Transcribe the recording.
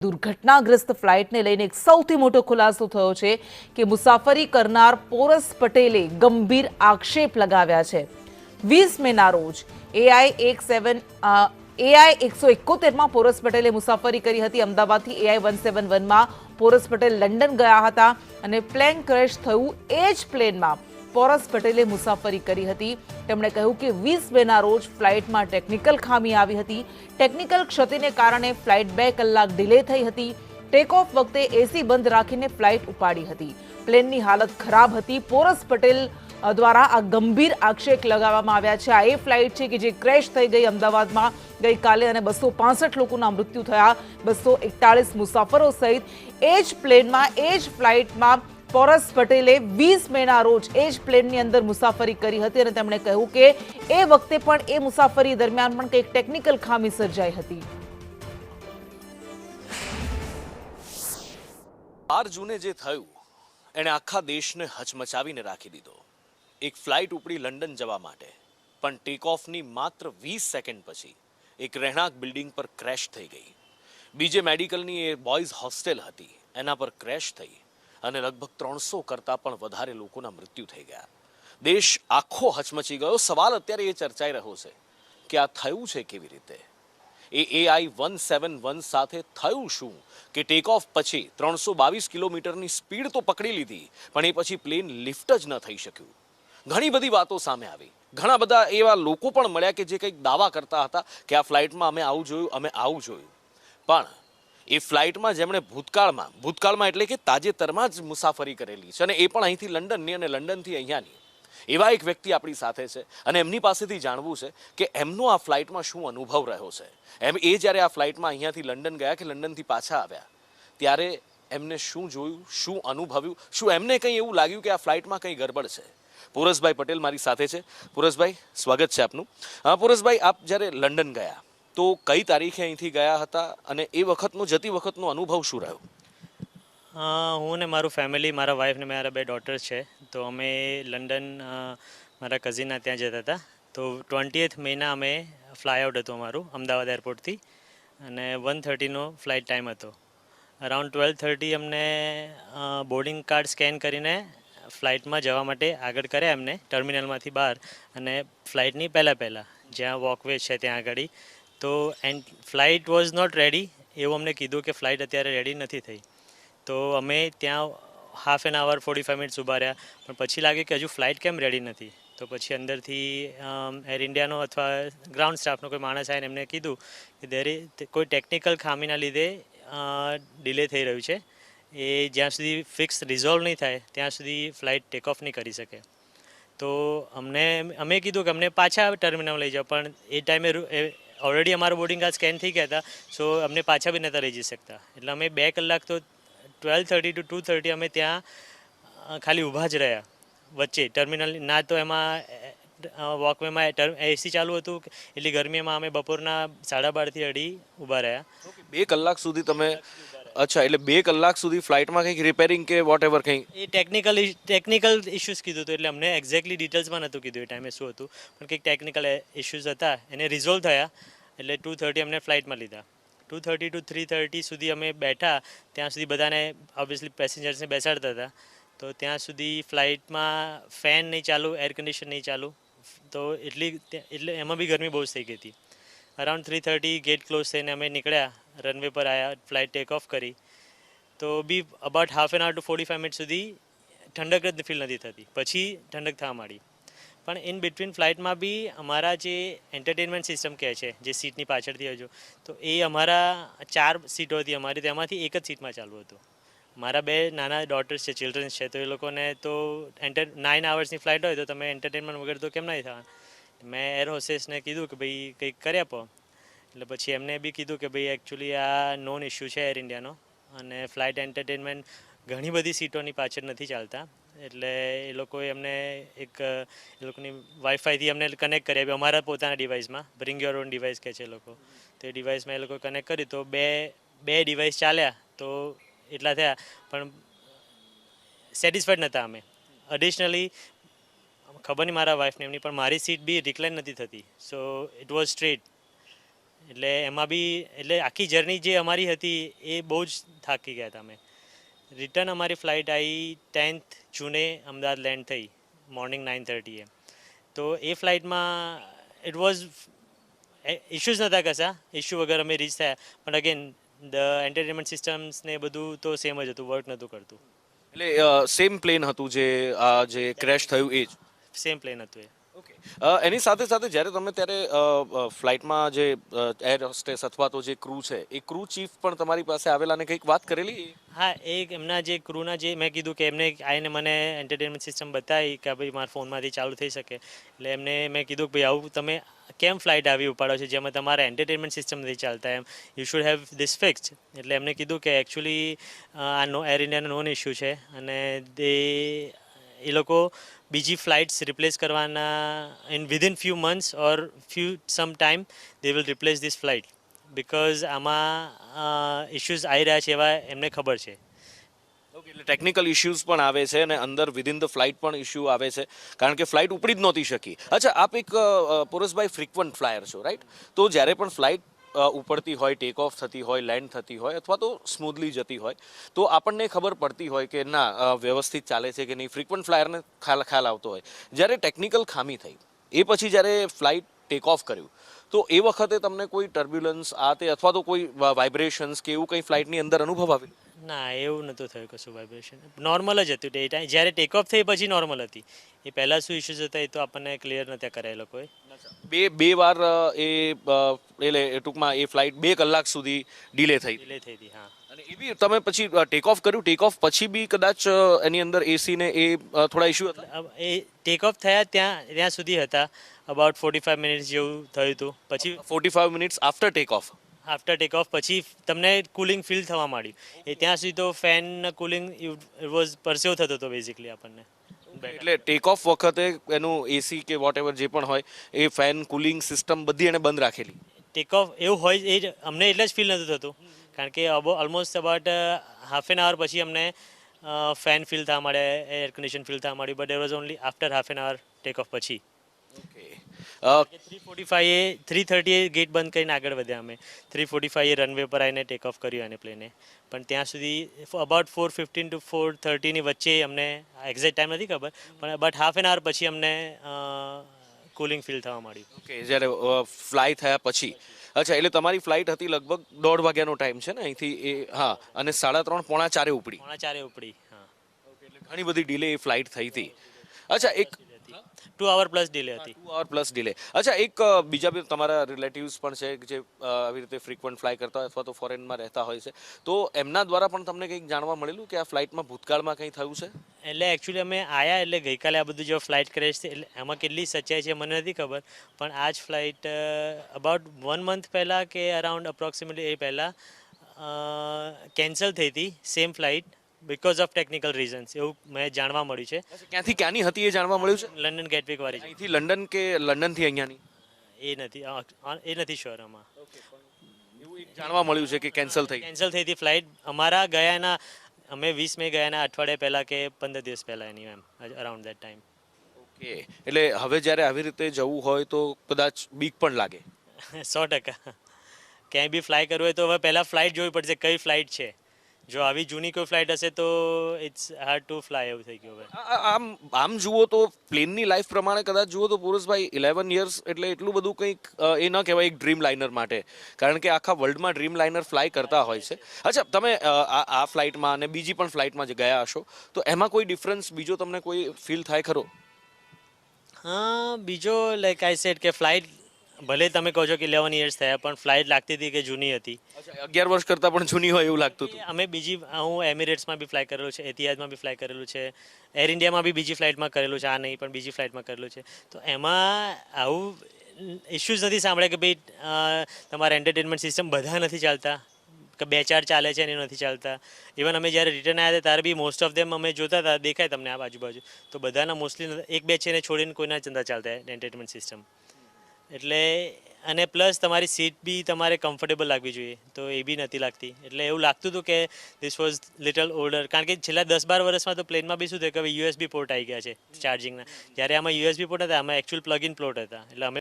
દુર્ઘટનાગ્રસ્ત ફ્લાઇટને લઈને એક સૌથી મોટો ખુલાસો થયો છે કે મુસાફરી કરનાર પોરસ પટેલે ગંભીર આક્ષેપ લગાવ્યા છે। 20 મેના રોજ એઆઈ 171માં પોરસ પટેલે મુસાફરી કરી હતી। અમદાવાદથી એઆઈ 171માં પોરસ પટેલ લંડન ગયા હતા અને પ્લેન ક્રેશ થયું એ જ પ્લેનમાં પોરસ પટેલે મુસાફરી કરી હતી। તેમણે કહ્યું કે 20 મેના રોજ ફ્લાઇટમાં ટેકનિકલ ખામી આવી હતી। ટેકનિકલ ક્ષતિને કારણે ફ્લાઇટ 2 કલાક ડિલે થઈ હતી। ટેક ઓફ વખતે એસી બંધ રાખીને ફ્લાઇટ ઉપાડી હતી। પ્લેનની હાલત ખરાબ હતી। પોરસ પટેલ દ્વારા આ ગંભીર આક્ષેપ લગાવવામાં આવ્યા છે। આ એ ફ્લાઇટ છે કે જે ક્રેશ થઈ ગઈ અમદાવાદમાં ગઈકાલે અને 265 લોકોના મૃત્યુ થયા। 241 મુસાફરો સહિત એ જ પ્લેનમાં એ જ ફ્લાઇટમાં પોરસ પટેલે 20 મેના રોજ એ જ પ્લેનની અંદર મુસાફરી કરી હતી અને તેમણે કહ્યું કે એ વખતે પણ એ મુસાફરી દરમિયાન પણ કંઈક ટેકનિકલ ખામી સર્જાઈ હતી। 4 જૂને જે થયું એણે આખા દેશને હચમચાવીને રાખી દીધો। એક ફ્લાઇટ ઉપડી લંડન જવા માટે, પણ ટેક ઓફની માત્ર 20 સેકન્ડ પછી એક રહેણાંક બિલ્ડિંગ પર ક્રેશ થઈ ગઈ। બીજે મેડિકલની એ બોયઝ હોસ્ટેલ હતી, એના પર ક્રેશ થઈ અને લગભગ 300 કરતાં પણ વધારે લોકોના મૃત્યુ થઈ ગયા। દેશ આખો હચમચી ગયો। સવાલ અત્યારે એ ચર્ચાઈ રહ્યો છે કે આ થયું છે કેવી રીતે? એઆઈ 171 સાથે થયું શું કે ટેક ઓફ પછી 322 કિલોમીટરની સ્પીડ તો પકડી લીધી, પણ એ પછી પ્લેન લિફ્ટ જ ન થઈ શક્યું। ઘણી બધી વાતો સામે આવી। ઘણા બધા એવા લોકો પણ મળ્યા કે જે કંઈક દાવા કરતા હતા કે આ ફ્લાઇટમાં અમે આવું જોયું, અમે આવું જોયું। પણ એ ફ્લાઇટમાં જેમણે ભૂતકાળમાં એટલે કે તાજેતરમાં જ મુસાફરી કરેલી છે અને એ પણ અહીંથી લંડનની અને લંડનથી અહીંયાની, એવા એક વ્યક્તિ આપણી સાથે છે અને એમની પાસેથી જાણવું છે કે એમનો આ ફ્લાઇટમાં શું અનુભવ રહ્યો છે। એ જ્યારે આ ફ્લાઇટમાં અહીંયાથી લંડન ગયા કે લંડનથી પાછા આવ્યા, ત્યારે એમને શું જોયું, શું અનુભવ્યું, શું એમને કંઈ એવું લાગ્યું કે આ ફ્લાઇટમાં કંઈ ગરબડ છે? પોરસભાઈ પટેલ મારી સાથે છે। પોરસભાઈ, સ્વાગત છે આપનું। પોરસભાઈ, આપ જ્યારે લંડન ગયા તો કઈ તારીખે અહીંથી ગયા હતા અને એ વખતનો જતી વખતનો અનુભવ શું રહ્યો? હું ને મારું ફેમિલી, મારા વાઈફ ને મારા 2 ડોટર્સ છે, તો અમે લંડન મારા કઝિનના ત્યાં જતા હતા। તો 20th મેના અમે ફ્લાય આઉટ હતું અમારું અમદાવાદ એરપોર્ટથી અને 1:30નો ફ્લાઇટ ટાઈમ હતો। અરાઉન્ડ 12:30 અમને બોર્ડિંગ કાર્ડ સ્કેન કરીને ફ્લાઇટમાં જવા માટે આગળ કર્યા એમને ટર્મિનલમાંથી બહાર, અને ફ્લાઇટની પહેલાં જ્યાં વોકવે છે ત્યાં આગળ, તો ફ્લાઇટ વોઝ નોટ રેડી એવું અમને કીધું કે ફ્લાઇટ અત્યારે રેડી નથી થઈ। તો અમે ત્યાં હાફ એન આવર 45 મિનિટ્સ ઊભા રહ્યા, પણ પછી લાગે કે હજુ ફ્લાઇટ કેમ રેડી નથી। તો પછી અંદરથી એર ઇન્ડિયાનો અથવા ગ્રાઉન્ડ સ્ટાફનો કોઈ માણસ આવીને એમને કીધું કે કોઈ ટેકનિકલ ખામીના લીધે ડિલે થઈ રહ્યું છે, એ જ્યાં સુધી ફિક્સ રિઝોલ્વ નહીં થાય ત્યાં સુધી ફ્લાઇટ ટેક ઓફ નહીં કરી શકે। તો અમે કીધું કે અમને પાછા ટર્મિનલ લઈ જાઓ, પણ એ ટાઈમે ઓલરેડી અમારું બોર્ડિંગ કાર્ડ સ્કેન થઈ ગયા હતા, સો અમને પાછા બી નહોતા લઈ જઈ શકતા। એટલે અમે 2 કલાક તો 12:30 to 2:30 અમે ત્યાં ખાલી ઊભા જ રહ્યા વચ્ચે ટર્મિનલ ના। તો એમાં વોકવેમાં એસી ચાલુ હતું, એટલી ગરમીમાં અમે બપોરના 12:30 થી 2:30 ઊભા રહ્યા। 2 કલાક સુધી તમે? અચ્છા, એટલે 2 કલાક સુધી ફ્લાઇટમાં કંઈક રિપેરિંગ કે વોટ એવર કંઈ? એ ટેકનિકલ ઇશ્યુઝ કીધું હતું, એટલે અમને એક્ઝેક્ટલી ડિટેલ્સમાં નહોતું કીધું એ ટાઈમે શું હતું, પણ કંઈક ટેકનિકલ ઇશ્યુઝ હતા, એને રિઝોલ્વ થયા એટલે 2:30 અમને ફ્લાઇટમાં લીધા। 2:30 to 3:30 સુધી અમે બેઠા, ત્યાં સુધી બધાને ઓબ્વિયસલી પેસેન્જર્સને બેસાડતા હતા। તો ત્યાં સુધી ફ્લાઇટમાં ફેન નહીં ચાલુ, એર કન્ડિશન નહીં ચાલુ, તો એટલે એમાં બી ગરમી બહુ જ થઈ ગઈ હતી। અરાઉન્ડ 3:30 ગેટ ક્લોઝ થઈને અમે નીકળ્યા, રનવે પર આવ્યા, ફ્લાઇટ ટેક ઓફ કરી, તો be about half an hour to 45 minute સુધી ઠંડક જ ફીલ નથી થતી, પછી ઠંડક થવા માંડી। પણ ઇન બિટવીન ફ્લાઇટમાં બી અમારા જે એન્ટરટેનમેન્ટ સિસ્ટમ કહે છે, જે સીટની પાછળથી હજુ, તો એ અમારા 4 સીટો હતી અમારી, તેમાંથી એક જ સીટમાં ચાલુ હતું। મારા 2 નાના ડોટર્સ છે, ચિલ્ડ્રન્સ છે, તો એ લોકોને તો 9 આવર્સની ફ્લાઇટ હોય તો તમે એન્ટરટેનમેન્ટ વગર તો કેમ નહીં થવાના। મેં એર હોસ્ટેસને કીધું કે ભાઈ કંઈક કરી આપો, એટલે પછી એમને બી કીધું કે ભાઈ એકચ્યુઅલી આ નોન ઇશ્યુ છે એર ઇન્ડિયાનો, અને ફ્લાઇટ એન્ટરટેનમેન્ટ ઘણી બધી સીટોની પાછળ નથી ચાલતા, એટલે એ લોકોએ અમને એ લોકોની વાઈફાઈથી અમને કનેક્ટ કરી આપી અમારા પોતાના ડિવાઇસમાં। બ્રિંગ યોર ઓન ડિવાઇસ કહે છે એ લોકો, તો એ ડિવાઇસમાં એ લોકો કનેક્ટ કરી, તો બે ડિવાઇસ ચાલ્યા તો એટલા થયા, પણ સેટિસ્ફાઈડ નહોતા અમે। એડિશનલી ખબર નહીં મારા વાઈફને એમની, પણ મારી સીટ બી રિક્લાઇન નથી થતી, સો ઇટ વોઝ સ્ટ્રેટ, એટલે એમાં બી એટલે આખી જર્ની જે અમારી હતી એ બહુ જ થાકી ગયા હતા અમે. રિટર્ન અમારી ફ્લાઇટ આવી 10th જૂને અમદાવાદ લેન્ડ થઈ મોર્નિંગ 9:30 તો એ ફ્લાઇટમાં ઇટ વોઝ ઇશ્યુઝ નહોતા કશા, ઇશ્યુ વગર અમે રીચ થયા, પણ અગેન ધ એન્ટરટેનમેન્ટ સિસ્ટમ્સ ને બધું તો સેમ જ હતું, વર્ક નહોતું કરતું. એટલે સેમ પ્લેન હતું જે ક્રેશ થયું એ જ. સેમ પ્લેન હતું એ. ઓકે. એની સાથે સાથે જ્યારે તમે ત્યારે ફ્લાઇટમાં જે એર હોસ્ટેસ અથવા તો જે ક્રૂ છે એ ક્રૂ ચીફ પણ તમારી પાસે આવેલા અને કંઈક વાત કરેલી? હા, એ એમના જે ક્રૂના જે મેં કીધું કે એમને આવીને મને એન્ટરટેનમેન્ટ સિસ્ટમ બતાવી કે ભાઈ મારા ફોનમાંથી ચાલુ થઈ શકે, એટલે એમને મેં કીધું કે ભાઈ આવું તમે કેમ ફ્લાઇટ આવી ઉપાડો છો જેમાં તમારા એન્ટરટેનમેન્ટ સિસ્ટમ નથી ચાલતા, એમ you should have this fixed. એટલે એમને કીધું કે એકચ્યુઅલી આ એર ઇન્ડિયાનો નોન ઇશ્યુ છે અને એ લોકો બીજી ફ્લાઇટ્સ રિપ્લેસ કરવાના within few months or some time they will replace this flight, because આમાં ઇશ્યુઝ આવી રહ્યા છે એવા એમને ખબર છે. ઓકે. એટલે ટેકનિકલ ઇશ્યુઝ પણ આવે છે અને અંદર વિધિન ધ ફ્લાઇટ પણ ઇશ્યુ આવે છે કારણ કે ફ્લાઇટ ઉપડી જ નહોતી શકી. અચ્છા, આપ એક પોરસભાઈ ફ્રિકવન્ટ ફ્લાયર છો, રાઈટ? તો જ્યારે પણ ફ્લાઇટ ઉપડતી હોય, ટેક ઓફ થતી હોય, લેન્ડ થતી હોય અથવા તો સ્મૂધલી જતી હોય તો આપણને ખબર પડતી હોય કે ના વ્યવસ્થિત ચાલે છે કે નહીં, ફ્રિકવન્ટ ફ્લાયરને ખ્યાલ આવતો હોય. જ્યારે ટેકનિકલ ખામી થઈ એ પછી જ્યારે ફ્લાઇટ ટેક ઓફ કર્યું તો એ વખતે તમને કોઈ ટર્બ્યુલન્સ આ તે અથવા તો કોઈ વાઇબ્રેશન્સ કે એવું કંઈ ફ્લાઇટની અંદર અનુભવ આવેલું? ના, એવું નહોતું થયું કશું વાઇબ્રેશન, નોર્મલ જ હતું. એ ટાઈમ જ્યારે ટેક ઓફ થઈ પછી નોર્મલ હતી. એ પહેલાં શું ઇશ્યુઝ હતા એ તો આપણને ક્લિયર નહોતા કર્યા એ લોકોએ. બે વાર એટલે ટૂંકમાં એ ફ્લાઇટ 2 કલાક સુધી ડિલે થઈ હતી. હા. અને એ બી તમે પછી ટેક ઓફ કર્યું, ટેક ઓફ પછી બી કદાચ એની અંદર એસી ને એ થોડા ઇશ્યુ હતા? એ ટેક ઓફ થયા ત્યાં સુધી હતા, અબાઉટ 45 મિનિટ્સ જેવું થયું હતું. પછી 45 minutes after take off take off પછી તમને કુલિંગ ફીલ થવા માંડ્યું. એ ત્યાં સુધી તો ફેન કુલિંગ ઇટ વોઝ પરસેવ થતો હતો બેઝિકલી આપણને. એટલે ટેક ઓફ વખતે એનું એસી કે વોટ એવર જે પણ હોય એ ફેન કુલિંગ સિસ્ટમ બધી એને બંધ રાખેલી? ટેક ઓફ એવું હોય એ જ અમને એટલે જ ફીલ નહોતું થતું કારણ કે ઓલમોસ્ટ અબાઉટ હાફ એન આવર પછી અમને ફેન ફીલ થવા મળે, એર કન્ડિશન ફીલ થવા મળ્યું, but there was only after half an આવર take off પછી. ઓકે. 3:30 એ ગેટ બંધ કરીને આગળ વધ્યા અમે. 3:45 એ રનવે પર આવીને ટેક ઓફ કર્યું અને પ્લેને. પણ ત્યાં સુધી અબાઉટ 4:15 to 4:30 વચ્ચે અમને એક્ઝેક્ટ ટાઈમ નથી ખબર, પણ અબાઉટ હાફ એન આવર પછી અમને કુલિંગ ફીલ થવા માંડ્યું. ઓકે. જ્યારે ફ્લાય થયા પછી. અચ્છા, એટલે તમારી ફ્લાઇટ હતી લગભગ 1:30 વાગ્યાનો ટાઈમ છે ને અહીંથી? એ હા. અને 3:30 પોણા 4 ઉપડી? પોણા 4 ઉપડી. હા. એટલે ઘણી બધી ડિલે એ ફ્લાઇટ થઈ હતી. અચ્છા, એક 2 hour પ્લસ ડિલે હતી. 2 hour પ્લસ ડિલે. અચ્છા, એક બીજા બી તમારા રિલેટિવ્સ પણ છે જે આવી રીતે ફ્રિકવન્ટ ફ્લાય કરતા હોય અથવા તો ફોરેનમાં રહેતા હોય છે, તો એમના દ્વારા પણ તમને કંઈક જાણવા મળેલું કે આ ફ્લાઇટમાં ભૂતકાળમાં કંઈ થયું છે? એટલે એકચ્યુઅલી અમે આવ્યા એટલે ગઈકાલે આ બધું જો ફ્લાઇટ ક્રેશ છે એટલે એમાં કેટલી સચ્ચાઈ છે મને નથી ખબર, પણ આ જ ફ્લાઇટ અબાઉટ 1 month પહેલાં કે અરાઉન્ડ અપ્રોક્સિમેટલી એ પહેલાં કેન્સલ થઈ હતી same flight because of technical reasons, એવું મેં જાણવા મળ્યું છે. ક્યાંથી ક્યાંની હતી એ જાણવા મળ્યું છે? લંડન ગેટવેક વાળી. અહીંથી લંડન કે લંડનથી અહીંયાની? એ નથી શ્યોર આમાં. એવું એક જાણવા મળ્યું છે કે કેન્સલ થઈ હતી ફ્લાઇટ. અમારા ગયાના અમે 20 મે ગયાના અઠવાડિયા પહેલાં કે 15 દિવસ પહેલાં એની એમ અરાઉન્ડ દેટ ટાઈમ. ઓકે. એટલે હવે જ્યારે આવી રીતે જવું હોય તો કદાચ બીક પણ લાગે? 100%. ક્યાંય બી ફ્લાય કરવું હોય તો હવે પહેલાં ફ્લાઇટ જોવી પડશે કઈ ફ્લાઇટ છે. જો આવી જૂની કોઈ ફ્લાઇટ હશે તો ઇટ્સ હાર્ડ ટુ ફ્લાય એવું થઈ ગયું હવે. આમ જુઓ તો પ્લેનની લાઈફ પ્રમાણે કદાચ જુઓ તો પુરુષભાઈ 11 યર્સ એટલે એટલું બધું કંઈક એ ન કહેવાય એક ડ્રીમ લાઇનર માટે, કારણ કે આખા વર્લ્ડમાં ડ્રીમ લાઇનર ફ્લાય કરતા હોય છે. અચ્છા, તમે આ ફ્લાઇટમાં અને બીજી પણ ફ્લાઇટમાં જે ગયા હશો તો એમાં કોઈ ડિફરન્સ બીજો તમને કોઈ ફીલ થાય ખરો? હા, બીજો લાઈક આઈ સેડ કે ફ્લાઇટ ભલે તમે કહો છો કે 11 years થયા પણ ફ્લાઇટ લાગતી હતી કે જૂની હતી. 11 વર્ષ કરતાં પણ જૂની હોય એવું લાગતું હતું. અમે હું એમિરેટ્સમાં બી ફ્લાય કરેલું છે, એતિહાદમાં બી ફ્લાય કરેલું છે, એર ઇન્ડિયામાં બી બીજી ફ્લાઇટમાં કરેલું છે, આ નહીં પણ બીજી ફ્લાઇટમાં કરેલું છે. તો એમાં આવું ઇશ્યુઝ નથી સાંભળ્યા કે ભાઈ તમારા એન્ટરટેનમેન્ટ સિસ્ટમ બધા નથી ચાલતા કે 2-4 ચાલે છે અને નથી ચાલતા. ઇવન અમે જ્યારે રિટર્ન આવ્યા હતા ત્યારે બી મોસ્ટ ઓફ ધેમ અમે જોતા હતા, દેખાય તમને આ બાજુ તો બધાના મોસ્ટલી 1-2 છે ને છોડીને કોઈના ચંદા ચાલતા એન્ટરટેનમેન્ટ સિસ્ટમ. એટલે અને પ્લસ તમારી સીટ બી તમારે કમ્ફર્ટેબલ લાગવી જોઈએ તો એ બી નથી લાગતી. એટલે એવું લાગતું હતું કે ધીસ વોઝ લિટલ ઓલ્ડર, કારણ કે છેલ્લા 10-12 વર્ષમાં તો પ્લેનમાં બી શું થયું કે હવે યુએસબી પોર્ટ આવી ગયા છે ચાર્જિંગના, જ્યારે આમાં યુએસબી પોર્ટ હતા આમાં એકચ્યુઅલ પ્લગ ઇન પોર્ટ હતા. એટલે અમે